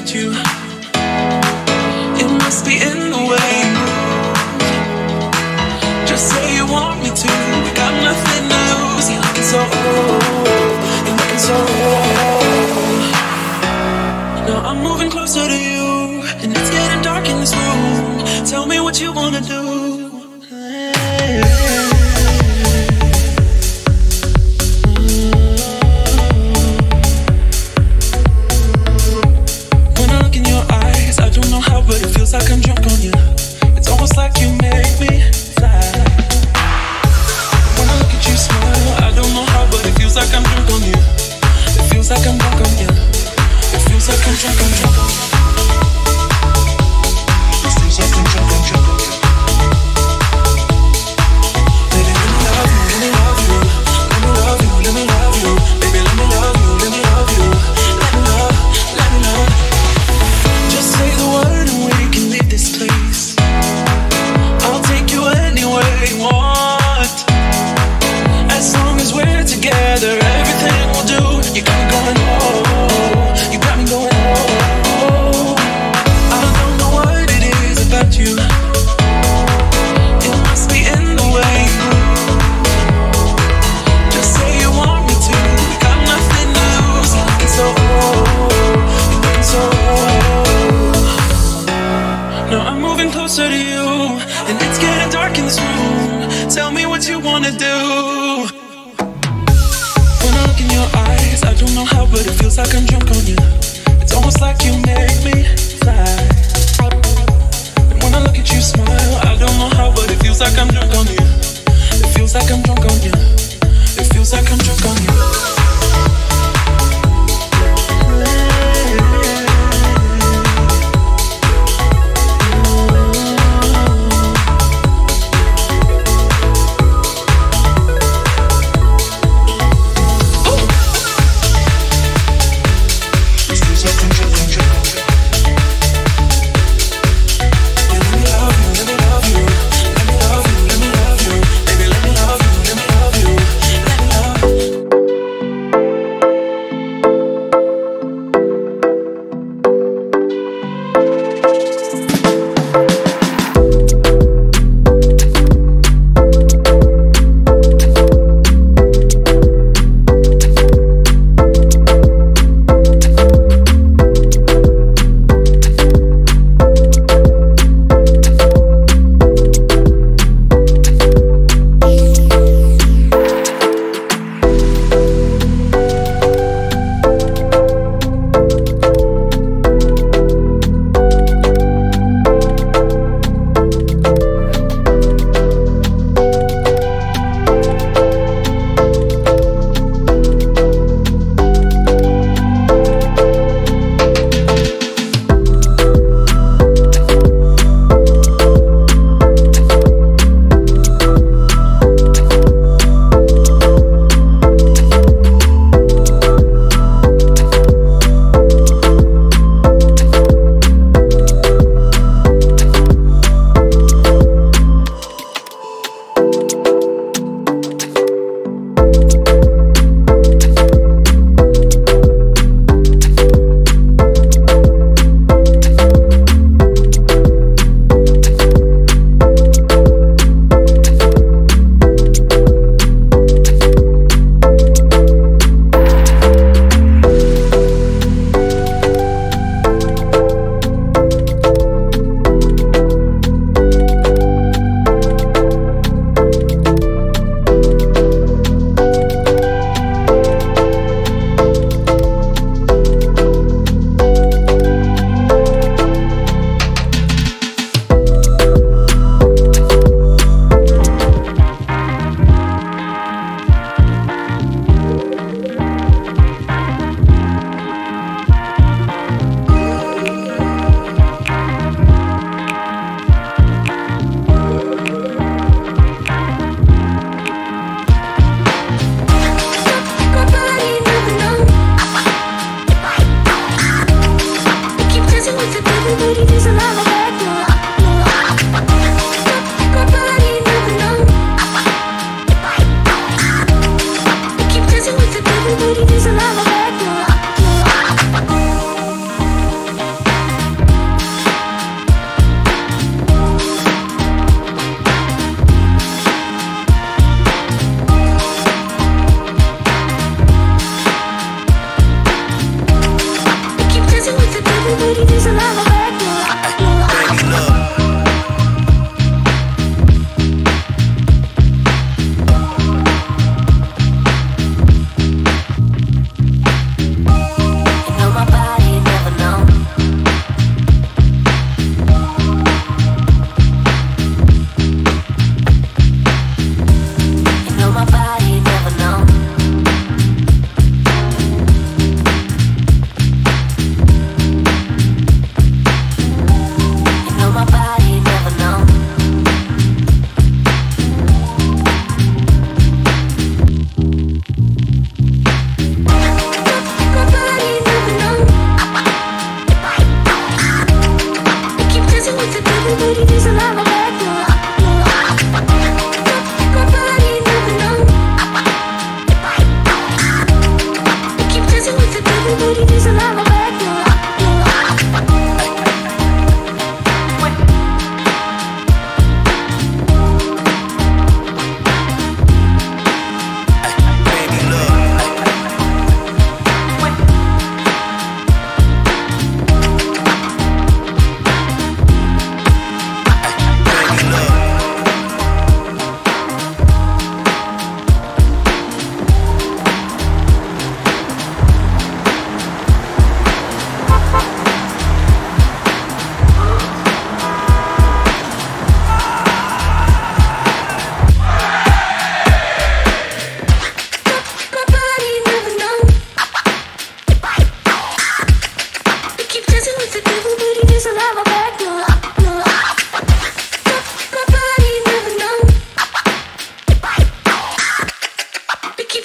about you. It must be in the way. Just say you want me to. We got nothing to lose. You're looking so old. You're looking so old. Now I'm moving closer to you, and it's getting dark in this room. Tell me what you wanna do. When I look in your eyes, I don't know how, but it feels like I'm drunk on you. It's almost like you make me fly. When I look at you smile, I don't know how, but it feels like I'm drunk on you. It feels like I'm drunk on you. It feels like I'm drunk on you. It feels like I'm drunk on you. Baby, let me love you, let me love you. Let me love you, let me love you. Baby, let me love you, let me love you. Let me love, let me love. Just say the word and we can leave this place. I'll take you anywhere you want. As long as we're together, everything we'll do. You got me going, oh, you got me going, oh. I don't know what it is about you. It must be in the way. Just say you want me to. We got nothing to lose. You're looking so old. You're looking so old. Now I'm moving closer to you, and it's getting dark in this room. Tell me what you wanna do. When I look in your eyes, I don't know how, but it feels like I'm drunk on you. It's almost like you make me fly. And when I look at you smile, I don't know how, but it feels like I'm drunk on you. It feels like I'm drunk on you. It feels like I'm drunk on you. Let me love you, let me love you. Baby, let me love you, let me love you.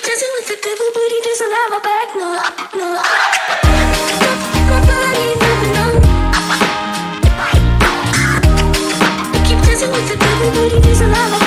dancing with the devil, but he doesn't have my back. No, no. Nobody never know. I keep dancing with the devil, but he doesn't have my back.